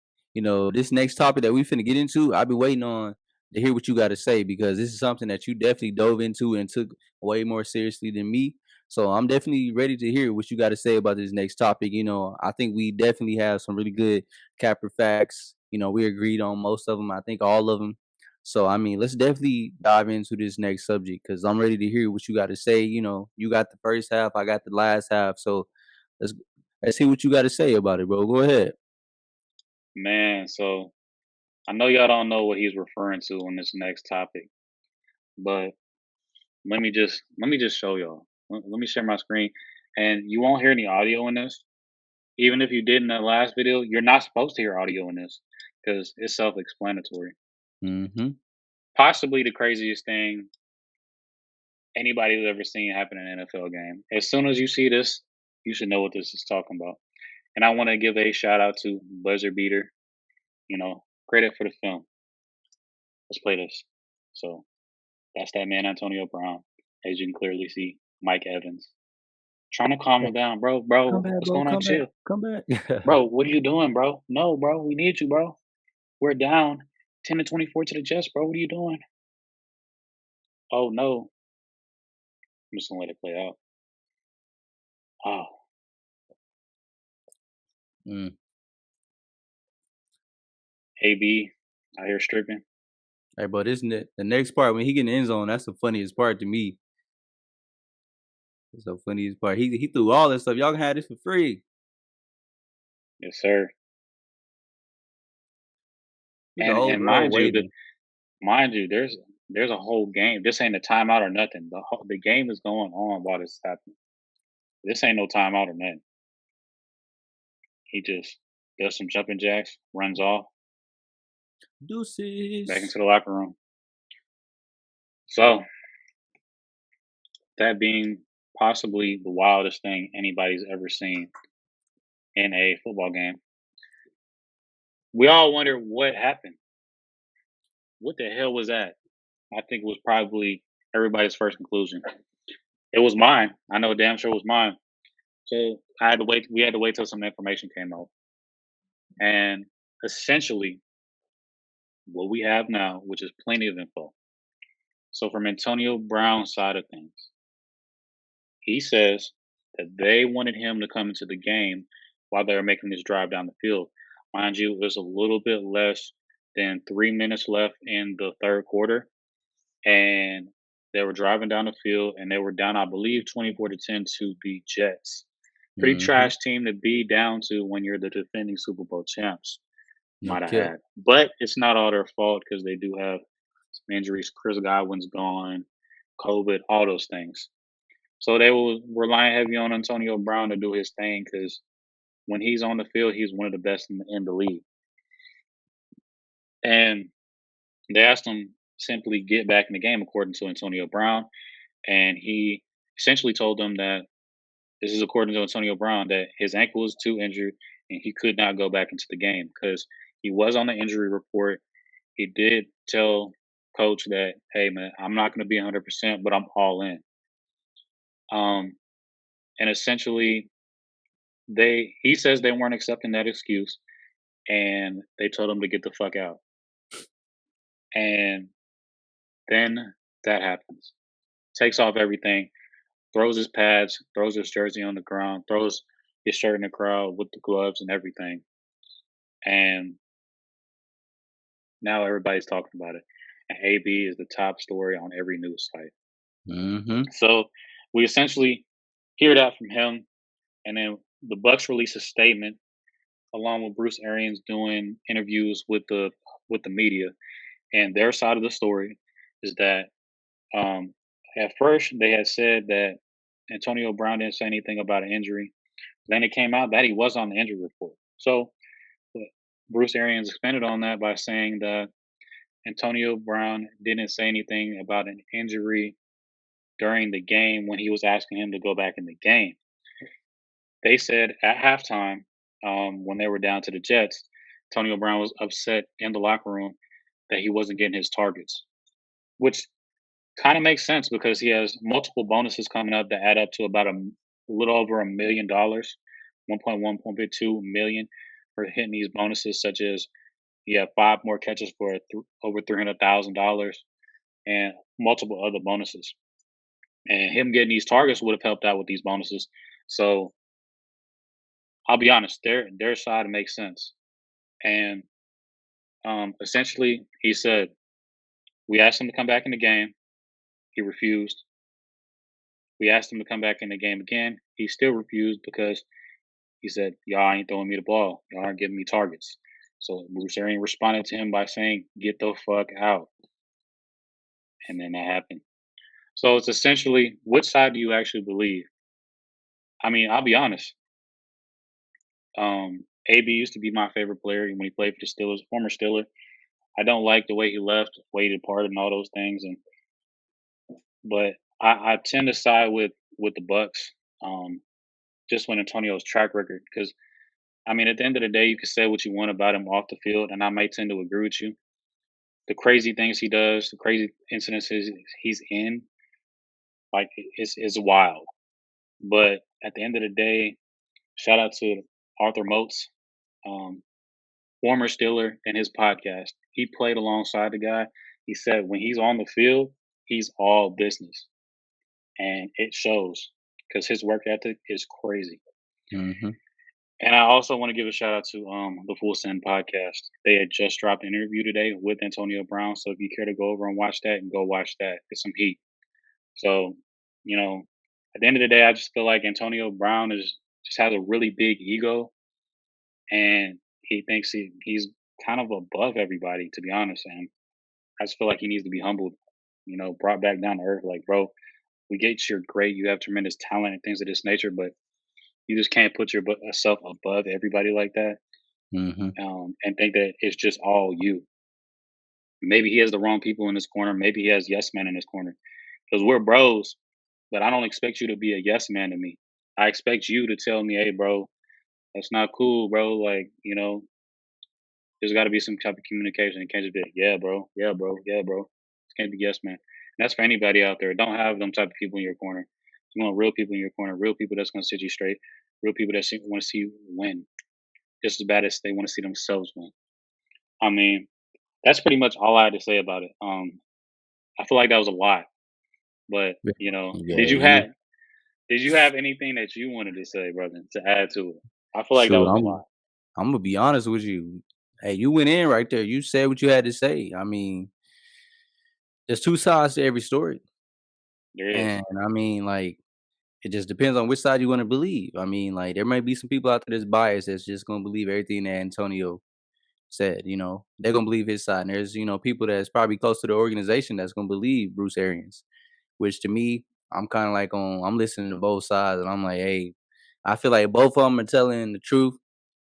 Speaker 2: This next topic that we finna get into, I've been waiting on to hear what you got to say because this is something that you definitely dove into and took way more seriously than me. So I'm definitely ready to hear what you got to say about this next topic. I think we definitely have some really good capper facts. We agreed on most of them. I think all of them. So I mean, let's definitely dive into this next subject because I'm ready to hear what you got to say. You got the first half, I got the last half. So let's let's see what you got to say about it, bro. Go ahead.
Speaker 1: Man, so I know y'all don't know what he's referring to on this next topic, but let me just show y'all. Let me share my screen, and you won't hear any audio in this. Even if you did in the last video, you're not supposed to hear audio in this because it's self-explanatory.
Speaker 2: Mhm.
Speaker 1: Possibly the craziest thing anybody's ever seen happen in an NFL game. As soon as you see this, you should know what this is talking about. And I want to give a shout out to Buzzer Beater. Credit for the film. Let's play this. So that's that man Antonio Brown, as you can clearly see. Mike Evans trying to calm
Speaker 2: Yeah.
Speaker 1: him down, bro. Bro,
Speaker 2: Come back,
Speaker 1: what's
Speaker 2: bro.
Speaker 1: going on?
Speaker 2: Come back.
Speaker 1: Chill,
Speaker 2: Come back.
Speaker 1: bro. What are you doing, bro? No, bro. We need you, bro. We're down 10-24 to the Jets, bro. What are you doing? Oh no, I'm just gonna let it play out. Oh,
Speaker 2: Mm.
Speaker 1: AB out here stripping.
Speaker 2: Hey, but isn't it the next part when he get in the end zone? That's the funniest part to me. It's the funniest part. He threw all this stuff. Y'all can have this for free.
Speaker 1: Yes, sir.
Speaker 2: He's an
Speaker 1: And
Speaker 2: old girl waiting.
Speaker 1: mind you, there's a whole game. This ain't a timeout or nothing. The game is going on while this is happening. This ain't no timeout or nothing. He just does some jumping jacks, runs off back
Speaker 2: Deuces.
Speaker 1: into the locker room. So that being possibly the wildest thing anybody's ever seen in a football game. We all wonder what happened. What the hell was that? I think it was probably everybody's first conclusion. It was mine. I know damn sure it was mine. So I had to wait. We had to wait till some information came out, and essentially what we have now, which is plenty of info. So from Antonio Brown's side of things, he says that they wanted him to come into the game while they were making this drive down the field. Mind you, there's a little bit less than 3 minutes left in the third quarter, and they were driving down the field and they were down, I believe, 24-10 to the Jets. Pretty
Speaker 2: Mhm.
Speaker 1: trash team to be down to when you're the defending Super Bowl champs,
Speaker 2: No
Speaker 1: might I
Speaker 2: kill.
Speaker 1: add. But it's not all their fault because they do have some injuries. Chris Godwin's gone, COVID, all those things. So they were relying heavy on Antonio Brown to do his thing because when he's on the field, he's one of the best in the league. And they asked him simply get back in the game, according to Antonio Brown. And he essentially told them that this is according to Antonio Brown that his ankle was too injured and he could not go back into the game because he was on the injury report. He did tell coach that, hey man, I'm not going to be 100%, but I'm all in. Um, and essentially, he says they weren't accepting that excuse, and they told him to get the fuck out. And then that happens. Takes off everything, throws his pads, throws his jersey on the ground, throws his shirt in the crowd with the gloves and everything. And now everybody's talking about it. And AB is the top story on every news site.
Speaker 2: Mhm.
Speaker 1: So we essentially hear that from him, and then the Bucks release a statement along with Bruce Arians doing interviews with the media. And their side of the story is that um, at first they had said that Antonio Brown didn't say anything about an injury. Then it came out that he was on the injury report. So but Bruce Arians expanded on that by saying that Antonio Brown didn't say anything about an injury during the game when he was asking him to go back in the game. They said at halftime, when they were down to the Jets, Antonio Brown was upset in the locker room that he wasn't getting his targets, which kind of makes sense because he has multiple bonuses coming up that add up to about a little over $1 million, 1.1, 1.2 million for hitting these bonuses, such as you have five more catches for over $300,000 and multiple other bonuses. And him getting these targets would have helped out with these bonuses. So I'll be honest, their side makes sense. And essentially, he said we asked him to come back in the game. He refused. We asked him to come back in the game again. He still refused because he said, "Y'all ain't throwing me the ball. Y'all aren't giving me targets." So Bruce Arians responded to him by saying, "Get the fuck out." And then that happened. So it's essentially, which side do you actually believe? I mean, I'll be honest. AB used to be my favorite player when he played for the Steelers, former Steeler. I don't like the way he left, the way he departed, and all those things. And but I tend to side with the Bucks. Just when Antonio's track record, because I mean, at the end of the day, you can say what you want about him off the field, and I might tend to agree with you. The crazy things he does, the crazy incidences he's in, like is wild. But at the end of the day, shout out to Arthur Moats, um, former Steeler, and his podcast. He played alongside the guy. He said when he's on the field, He's all business, and it shows because his work ethic is crazy.
Speaker 2: Mhm.
Speaker 1: And I also want to give a shout out to the Full Send podcast. They had just dropped an interview today with Antonio Brown. So if you care to go over and watch that, and go watch that. It's some heat. So, you know, at the end of the day, I just feel like Antonio Brown is just has a really big ego, and he thinks he's kind of above everybody, to be honest. And I just feel like he needs to be humbled, brought back down to earth. Like, bro, we get you're great, you have tremendous talent and things of this nature, but you just can't put yourself above everybody like that,
Speaker 2: Mhm.
Speaker 1: and think that it's just all you. Maybe he has the wrong people in his corner. Maybe he has yes men in his corner because we're bros, but I don't expect you to be a yes man to me. I expect you to tell me, hey, bro, that's not cool, bro. Like, there's got to be some type of communication. It can't just be, like, yeah, bro, yeah, bro, yeah, bro. It can't be yes man. And that's for anybody out there. Don't have them type of people in your corner. You want real people in your corner, real people that's going to sit you straight, real people that want to see you win just as bad as they want to see themselves win. I mean, that's pretty much all I had to say about it. I feel like that was a lot, but
Speaker 2: Yeah,
Speaker 1: did
Speaker 2: yeah,
Speaker 1: you have did you have anything that you wanted to say, brother, to add to it? I feel like that
Speaker 2: shoot,
Speaker 1: was a lot.
Speaker 2: Imma be honest with you. Hey, you went in right there. You said what you had to say. I mean, there's 2 sides to every story,
Speaker 1: There is.
Speaker 2: and I mean, like, it just depends on which side you wanna believe. I mean, like, there might be some people out there that's biased that's just gonna believe everything that Antonio said, you know? They're gonna believe his side, and there's, people that's probably close to the organization that's gonna believe Bruce Arians, which to me, I'm listening to both sides, and I'm like, "Hey," I feel like both of them are telling the truth,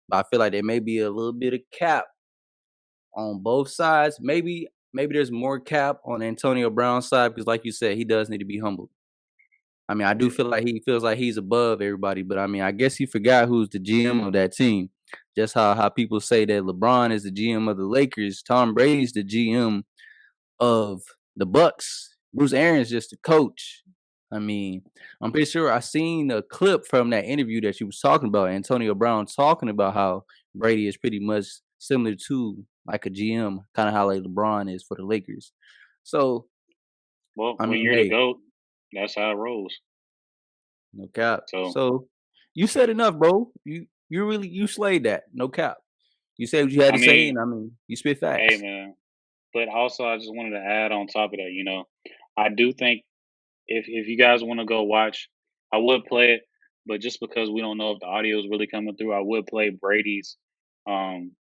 Speaker 2: but I feel like there may be a little bit of cap on both sides. Maybe there's more cap on Antonio Brown's side because, like you said, he does need to be humbled. I mean, I do
Speaker 1: Yeah.
Speaker 2: feel like he feels like he's above everybody, but I mean, I guess he forgot who's the GM of that team. Just how people say that LeBron is the GM of the Lakers, Tom Brady's the GM of the Bucs. Bruce Arians just the coach. I mean, I'm pretty sure I seen a clip from that interview that you was talking about, Antonio Brown talking about how Brady is pretty much similar to like a GM, kind of how like LeBron is for the Lakers. So,
Speaker 1: Well,
Speaker 2: I
Speaker 1: when
Speaker 2: mean,
Speaker 1: you're the
Speaker 2: hey,
Speaker 1: GOAT, that's how it rolls.
Speaker 2: no cap.
Speaker 1: So,
Speaker 2: So you said enough, bro. You slayed that. No cap. You said what you had
Speaker 1: I
Speaker 2: to say,
Speaker 1: mean,
Speaker 2: and I mean you spit
Speaker 1: hey,
Speaker 2: facts.
Speaker 1: man. But also, I just wanted to add on top of that, I do think if you guys want to go watch, I would play it, but just because we don't know if the audio is really coming through, I would play um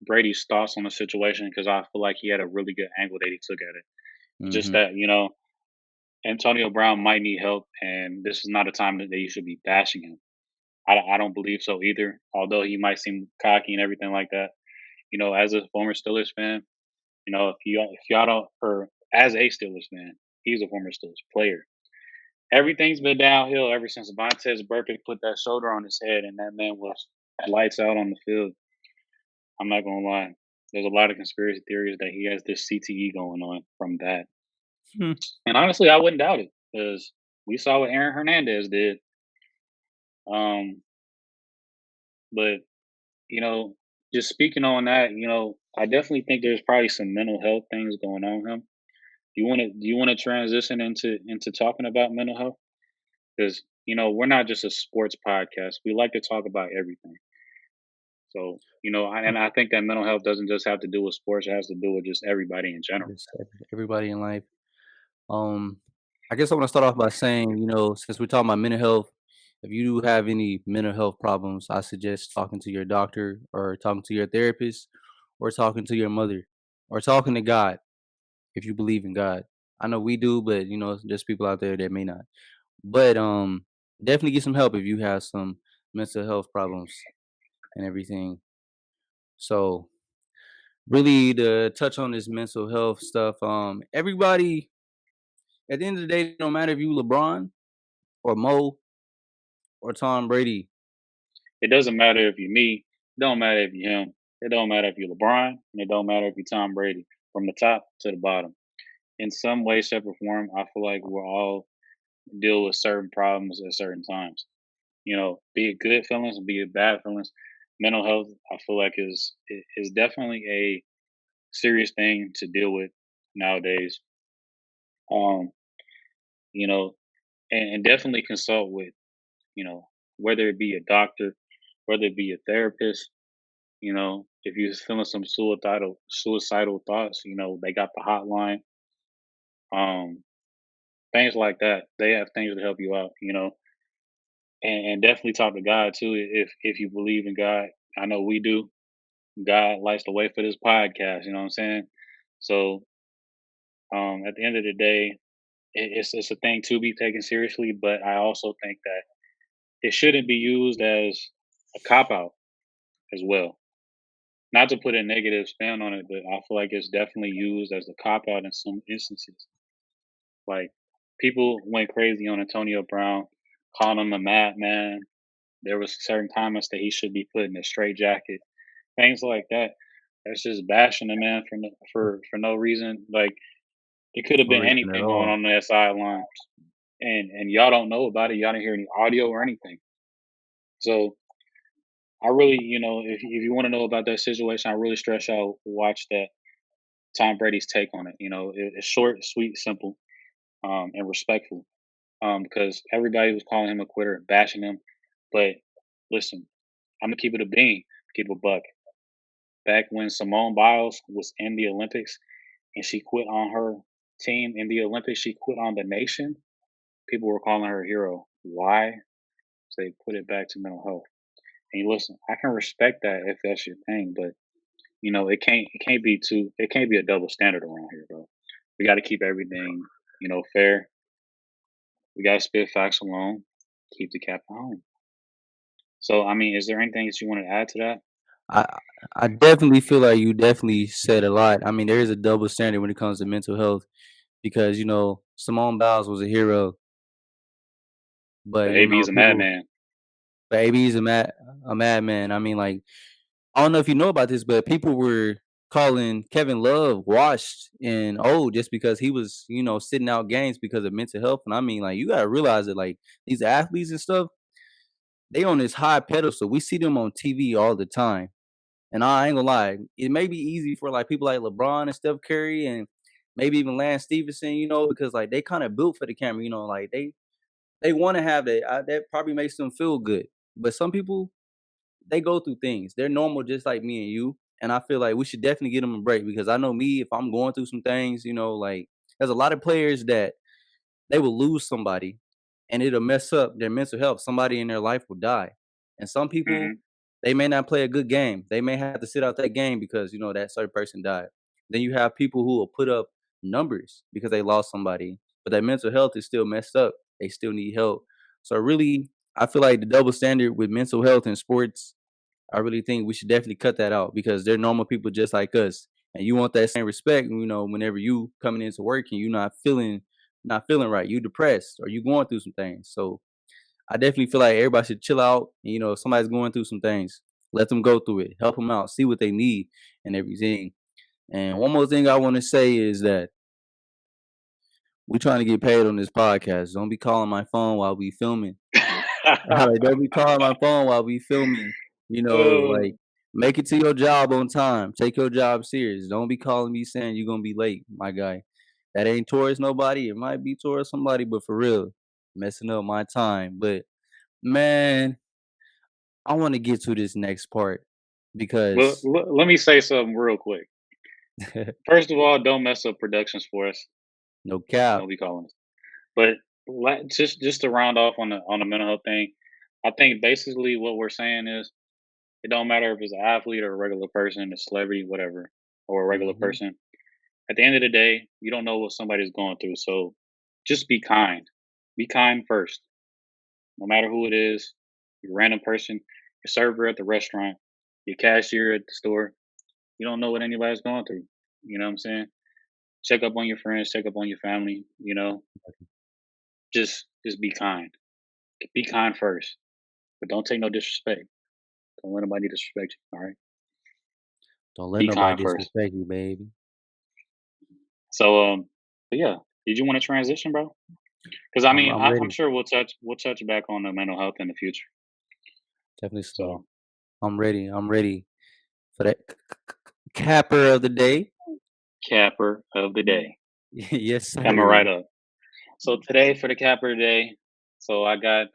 Speaker 1: Brady's thoughts on the situation because I feel like he had a really good angle that he took at it. Just
Speaker 2: Hmm.
Speaker 1: that, Antonio Brown might need help, and this is not a time that you should be bashing him. I don't believe so either. Although he might seem cocky and everything like that, as a former Steelers fan, if y'all don't, or as a Steelers fan, he's a former Steelers player. Everything's been downhill ever since Vontez Burfict put that shoulder on his head, and that man was lights out on the field. I'm not gonna lie. There's a lot of conspiracy theories that he has this CTE going on from that. And honestly, I wouldn't doubt it because we saw what Aaron Hernandez did. Um, but you know, just speaking on that, I definitely think there's probably some mental health things going on with him. Do you want to transition into talking about mental health? Because we're not just a sports podcast. We like to talk about everything. So and I think that mental health doesn't just have to do with sports. It has to do with just everybody in general.
Speaker 2: Just everybody in life. Um, I guess I want to start off by saying, since we're talking about mental health, if you do have any mental health problems, I suggest talking to your doctor or talking to your therapist or talking to your mother or talking to God if you believe in God. I know we do, but there's people out there that may not. But definitely get some help if you have some mental health problems and everything. So really to touch on this mental health stuff, everybody at the end of the day, no matter if you LeBron or Mo or Tom Brady.
Speaker 1: It doesn't matter if you're me. It don't matter if you're him. It don't matter if you're LeBron, and it don't matter if you're Tom Brady. From the top to the bottom, in some way, shape, or form, I feel like we're all deal with certain problems at certain times. Be it good feelings, be it bad feelings. Mental health, I feel like is definitely a serious thing to deal with nowadays. Um, you know, and definitely consult with, you know, whether it be a doctor, whether it be a therapist, you know, if you're feeling some suicidal thoughts, you know, they got the hotline, um, things like that. They have things to help you out, you know, and definitely talk to God too if you believe in God. I know we do. God likes to wait for this podcast. You know what I'm saying? So at the end of the day, it's a thing to be taken seriously, but I also think that it shouldn't be used as a cop out as well. Not to put a negative spin on it, but I feel like it's definitely used as a cop out in some instances. Like people went crazy on Antonio Brown, calling him a madman. There was certain comments that he should be put in a straight jacket, things like that. That's just bashing the man for no reason. Like it could have
Speaker 2: No
Speaker 1: been
Speaker 2: reason at
Speaker 1: anything going
Speaker 2: all.
Speaker 1: on that sideline, and y'all don't know about it. Y'all didn't hear any audio or anything. So I really, you know, if you want to know about that situation, I really stress y'all watch that Tom Brady's take on it. You know, it's short, sweet, simple, and respectful. Because everybody was calling him a quitter, bashing him. But listen, I'm gonna keep it a bean, keep a buck. Back when Simone Biles was in the Olympics and she quit on her team in the Olympics, she quit on the nation. People were calling her a hero. Why? So they put it back to mental health. And listen, I can respect that if that's your thing, but you know, it can't be a double standard around here, bro. We gotta keep everything, you know, fair. We gotta spit facts alone, keep the cap at home. So I mean, is there anything that you want to add to that?
Speaker 2: I I definitely feel like you definitely said a lot. I mean, there is a double standard when it comes to mental health because Simone Biles was a hero, but
Speaker 1: But AB is a
Speaker 2: people,
Speaker 1: madman.
Speaker 2: baby's a madman. I mean, like I don't know if you know about this, but people were calling Kevin Love washed and old just because he was, sitting out games because of mental health. And I mean, like, you gotta realize that like these athletes and stuff, they on this high pedestal. We see them on TV all the time. And I ain't gonna lie, it may be easy for like people like LeBron and Steph Curry and maybe even Lance Stevenson, because like they kind of built for the camera, like they want to have that. That probably makes them feel good. But some people, they go through things. They're normal, just like me and you. And I feel like we should definitely give them a break because I know me, if I'm going through some things, like there's a lot of players that they will lose somebody and it'll mess up their mental health. Somebody in their life will die. And some people,
Speaker 1: Hmm.
Speaker 2: they may not play a good game. They may have to sit out that game because, that certain person died. Then you have people who will put up numbers because they lost somebody, but their mental health is still messed up. They still need help. So really, I feel like the double standard with mental health in sports, I really think we should definitely cut that out because they're normal people just like us. And you want that same respect, whenever you coming into work and you not feeling right, you depressed or you going through some things. So I definitely feel like everybody should chill out. And, if somebody's going through some things, let them go through it, help them out, see what they need and everything. And one more thing I want to say is that we trying to get paid on this podcast. Don't be calling my phone while we filming. Like, don't be calling my phone while we filming. Like
Speaker 1: Oh,
Speaker 2: make it to your job on time. Take your job serious. Don't be calling me saying you're gonna be late, my guy. That ain't towards nobody. It might be towards somebody, but for real, messing up my time. But man, I want to get to this next part
Speaker 1: well,
Speaker 2: because
Speaker 1: let me say something real quick. First of all, don't mess up productions for us.
Speaker 2: no cap.
Speaker 1: Don't be calling us. But just to round off on the mental health thing, I think basically what we're saying is it don't matter if it's an athlete or a regular person, a celebrity, whatever, or a regular
Speaker 2: Hmm.
Speaker 1: person. At the end of the day, you don't know what somebody's going through. So just be kind. Be kind first. No matter who it is, your random person, your server at the restaurant, your cashier at the store. You don't know what anybody's going through. You know what I'm saying? Check up on your friends, check up on your family, you know. Just be kind. Be kind first. But don't take no disrespect. Don't let nobody disrespect you. All right.
Speaker 2: Don't let
Speaker 1: Be
Speaker 2: nobody
Speaker 1: kind first.
Speaker 2: disrespect you, baby.
Speaker 1: So but yeah. Did you want to transition, bro? Because I
Speaker 2: I'm
Speaker 1: mean,
Speaker 2: I'm
Speaker 1: I'm
Speaker 2: ready.
Speaker 1: sure we'll touch back on the mental health in the future.
Speaker 2: Definitely so.
Speaker 1: So
Speaker 2: I'm ready. I'm ready for that capper of the day.
Speaker 1: capper of the day.
Speaker 2: Yes,
Speaker 1: Coming
Speaker 2: sir.
Speaker 1: right up. So today for the capper today, so I got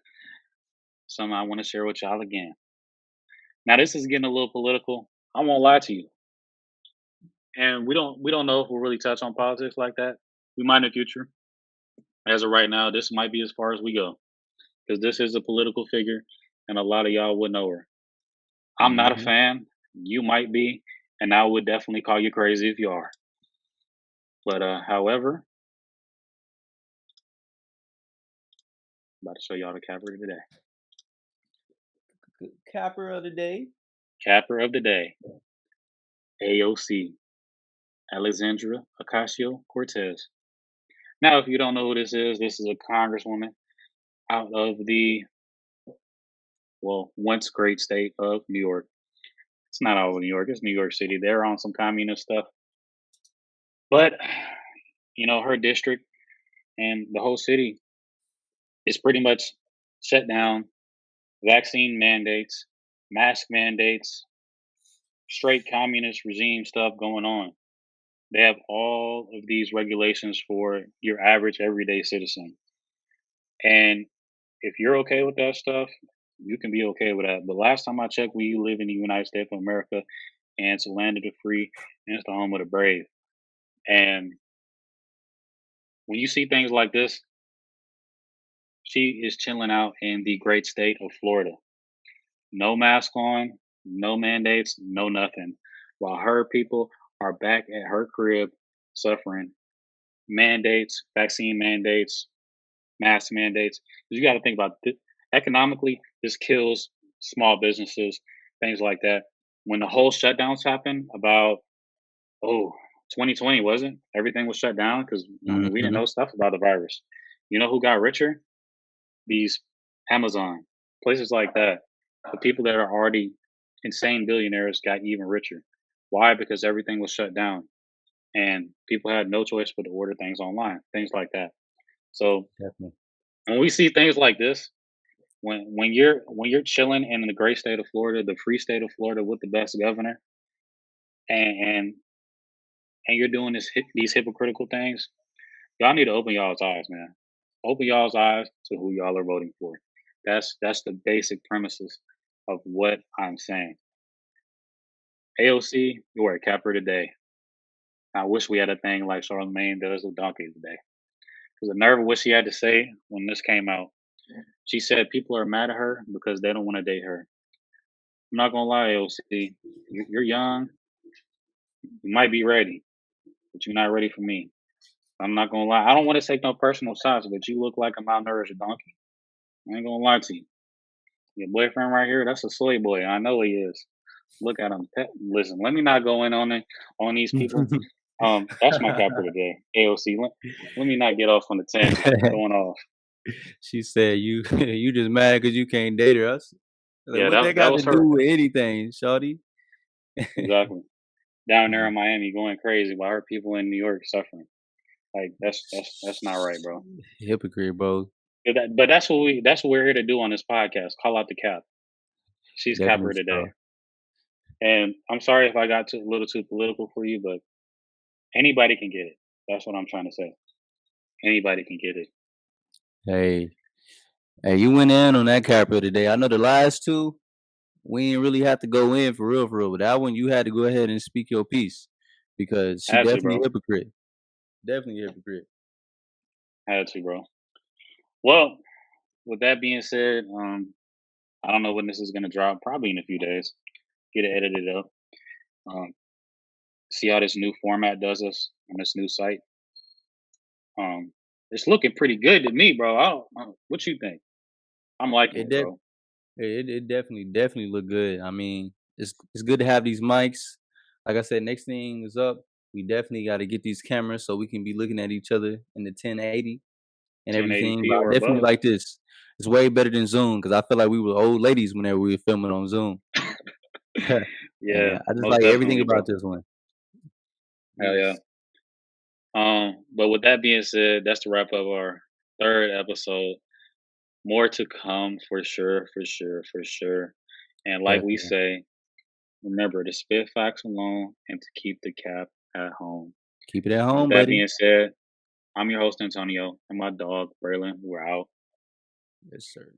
Speaker 1: something I want to share with y'all again. Now this is getting a little political. I won't lie to you, and we don't know if we'll really touch on politics like that. We might in the future. As of right now, this might be as far as we go because this is a political figure, and a lot of y'all would know her. I'm not a
Speaker 2: Mhm.
Speaker 1: fan. You might be, and I would definitely call you crazy if you are. But however, I'm about to show y'all the capper today.
Speaker 2: Capper of the day.
Speaker 1: Capper of the day, AOC, Alexandra Ocasio Cortez. Now, if you don't know who this is a congresswoman out of the, well, once great state of New York. It's not all of New York, it's New York City. They're on some communist stuff. But, her district and the whole city is pretty much shut down. Vaccine mandates, mask mandates, straight communist regime stuff going on. They have all of these regulations for your average everyday citizen. And if you're okay with that stuff, you can be okay with that. But last time I checked, we live in the United States of America, and it's the land of the free, and it's the home of the brave. And when you see things like this, she is chilling out in the great state of Florida. No mask on, no mandates, no nothing. While her people are back at her crib suffering mandates, vaccine mandates, mask mandates. 'Cause you got to think about economically, this kills small businesses, things like that. When the whole shutdowns happened about, oh, 2020, wasn't everything was shut down because I mean we didn't
Speaker 2: Mhm.
Speaker 1: know stuff about the virus. You know who got richer? These Amazon places like that. The people that are already insane billionaires got even richer. Why? Because everything was shut down and people had no choice but to order things online, things like that. So
Speaker 2: Definitely.
Speaker 1: when we see things like this, when you're chilling in the great state of Florida, the free state of Florida with the best governor, and and you're doing these hypocritical things, y'all need to open y'all's eyes, man. Open y'all's eyes to who y'all are voting for. That's the basic premises of what I'm saying. AOC, you are a capper today. I wish we had a thing like Charlemagne does with Donkey today. Because the nerve of what she had to say when this came out, she said people are mad at her because they don't want to date her. I'm not gonna lie, AOC, you're young. You might be ready, but you're not ready for me. I'm not gonna lie. I don't want to take no personal shots, but you look like a malnourished donkey. I ain't gonna lie to you. Your boyfriend right here, that's a soy boy. I know he is. Look at him. Listen, let me not go in on on these people. That's my capper today. AOC. Let me not get off on the tangent going off.
Speaker 2: She said, "You you just mad because you can't date her." Like,
Speaker 1: Yeah,
Speaker 2: what that
Speaker 1: that
Speaker 2: got to
Speaker 1: was
Speaker 2: do
Speaker 1: her.
Speaker 2: with anything, shawty?
Speaker 1: Exactly. Down there in Miami going crazy while her people in New York suffering. Like that's not right, bro.
Speaker 2: Hypocrite, bro.
Speaker 1: But that's what we're here to do on this podcast. Call out the cap. She's
Speaker 2: Definitely
Speaker 1: capper today.
Speaker 2: so.
Speaker 1: And I'm sorry if I got a little too political for you, but anybody can get it. That's what I'm trying to say. Anybody can get it.
Speaker 2: Hey, hey, you went in on that Capra today. I know the last two, we didn't really have to go in for real. But that one, you had to go ahead and speak your piece because she
Speaker 1: Had to,
Speaker 2: definitely a
Speaker 1: bro.
Speaker 2: hypocrite. Definitely a hypocrite.
Speaker 1: Had to, bro. Well, with that being said, I don't know when this is gonna drop. Probably in a few days. Get it edited up. Um, see how this new format does us on this new site. Um, it's looking pretty good to me, bro. What you think? I'm liking
Speaker 2: It
Speaker 1: it,
Speaker 2: def
Speaker 1: bro.
Speaker 2: it definitely look good. I mean, it's good to have these mics. Like I said, next thing is up. We definitely got to get these cameras so we can be looking at each other in the 1080 and everything.
Speaker 1: 1080p
Speaker 2: But I
Speaker 1: or
Speaker 2: definitely
Speaker 1: above.
Speaker 2: like this. It's way better than Zoom because I feel like we were old ladies whenever we were filming on Zoom.
Speaker 1: Yeah,
Speaker 2: And I just
Speaker 1: most
Speaker 2: like everything
Speaker 1: definitely,
Speaker 2: about
Speaker 1: bro.
Speaker 2: this one.
Speaker 1: Hell yeah.
Speaker 2: Yes,
Speaker 1: But with that being said, that's the wrap of our third episode. More to come for sure, for sure, for sure. And like we
Speaker 2: definitely.
Speaker 1: say, remember to spit facts alone and to keep the cap at home.
Speaker 2: Keep it at
Speaker 1: And with
Speaker 2: home,
Speaker 1: that
Speaker 2: buddy.
Speaker 1: being said, I'm your host, Antonio, and my dog, Braylon. We're out.
Speaker 2: Yes, sir.